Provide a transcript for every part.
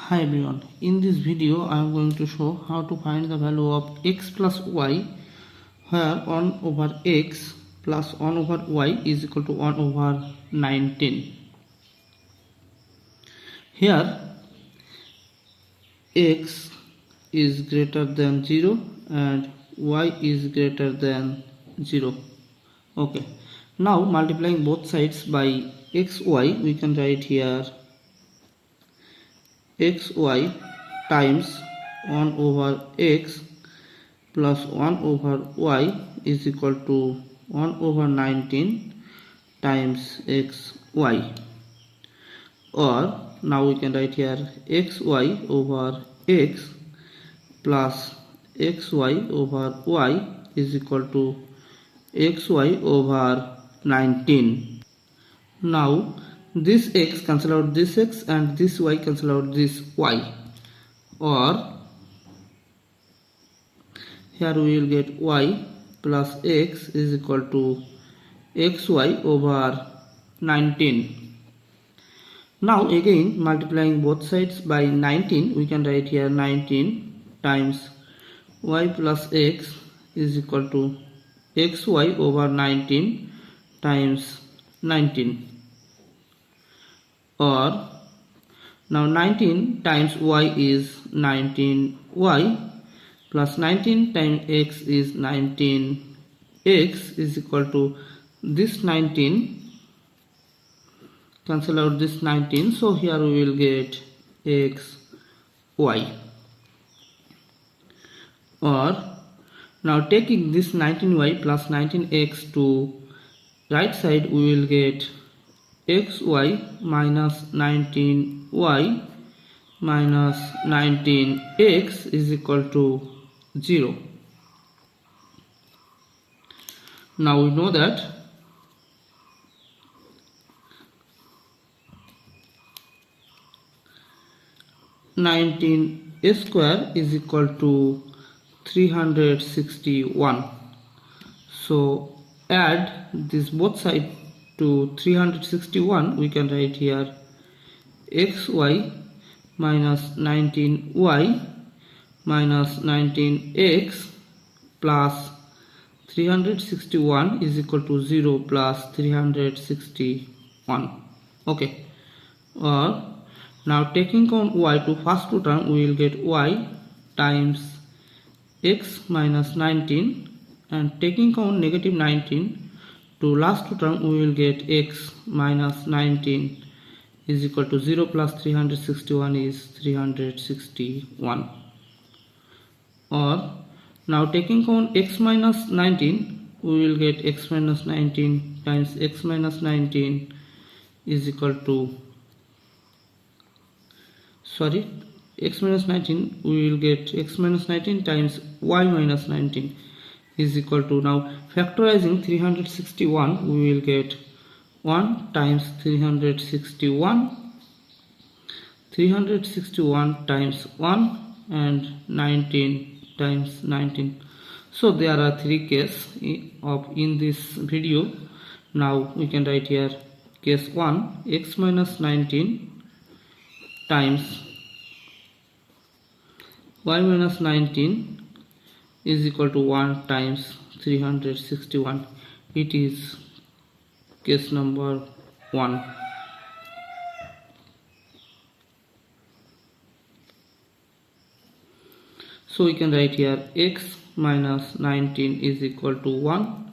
Hi everyone, in this video I am going to show how to find the value of x plus y where 1 over x plus 1 over y is equal to 1 over 19. Here x is greater than 0 and y is greater than 0. Okay, now multiplying both sides by xy, we can write here xy times 1 over x plus 1 over y is equal to 1 over 19 times xy, or now we can write here xy over x plus xy over y is equal to xy over 19. Now this x cancel out this x and this y cancel out this y, or here we will get y plus x is equal to xy over 19. Now again multiplying both sides by 19, we can write here 19 times y plus x is equal to xy over 19 times 19, or now 19 times y is 19y plus 19 times x is 19x is equal to this 19 cancel out this 19, so here we will get xy, or now taking this 19y plus 19x to right side, we will get xy minus 19y minus 19x is equal to 0. Now we know that (19) square is equal to 361. So add this both sides to 361, we can write here xy minus 19y minus 19x plus 361 is equal to 0 plus 361. Okay, or now taking on y to first two term, we will get y times x minus 19, and taking on negative 19 to last two term, we will get x minus 19 is equal to 0 plus 361 is 361. Or now taking on x minus 19, we will get x minus 19 times x minus 19 is equal to x minus 19, we will get x minus 19 times y minus 19 is equal to, now factorizing 361, we will get 1 times 361 times 1 and 19 times 19. So there are three cases in this video. Now we can write here case 1, x minus 19 times y minus 19 is equal to 1 times 361. It is case number 1. So we can write here x minus 19 is equal to 1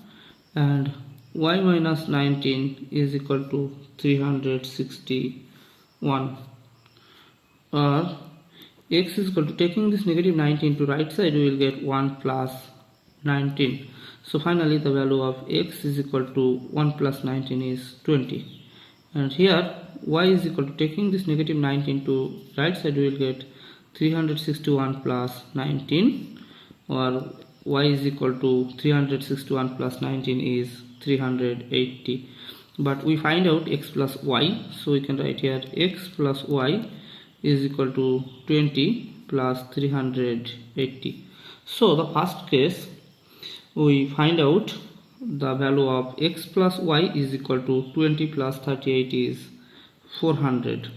and y minus 19 is equal to 361, or x is equal to, taking this negative 19 to right side, we will get 1 plus 19. So finally the value of x is equal to 1 plus 19 is 20. And here y is equal to, taking this negative 19 to right side, we will get 361 plus 19, or y is equal to 361 plus 19 is 380. But we find out x plus y, so we can write here x plus y is equal to 20 plus 380. So the first case, we find out the value of x plus y is equal to 20 plus 38 is 400.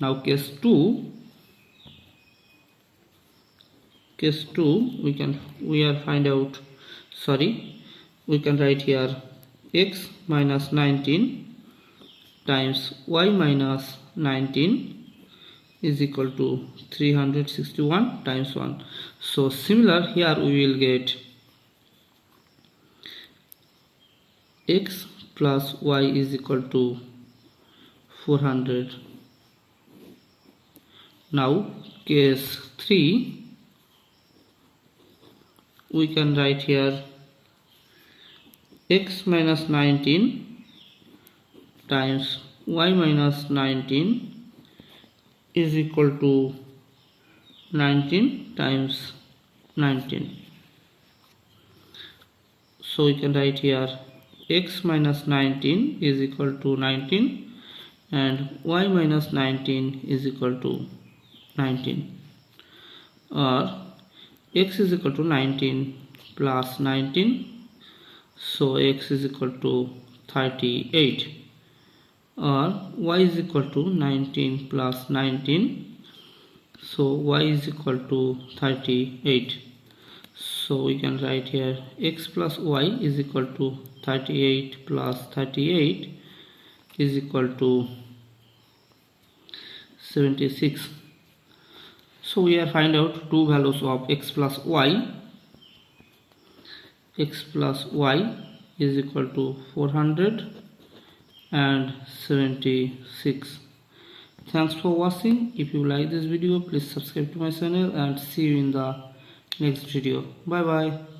Now case 2 we can write here x minus 19 times y minus 19 is equal to 361 times 1. So similar, here we will get x plus y is equal to 400. Now case 3 we can write here x minus 19 times y minus 19 is equal to 19 times 19. So we can write here x minus 19 is equal to 19 and y minus 19 is equal to 19, or x is equal to 19 plus 19, so x is equal to 38, or y is equal to 19 plus 19, so y is equal to 38. So we can write here x plus y is equal to 38 plus 38 is equal to 76. So we are find out two values of x plus y. X plus y is equal to 400 and 76. Thanks for watching. If you like this video, please subscribe to my channel and see you in the next video. Bye bye.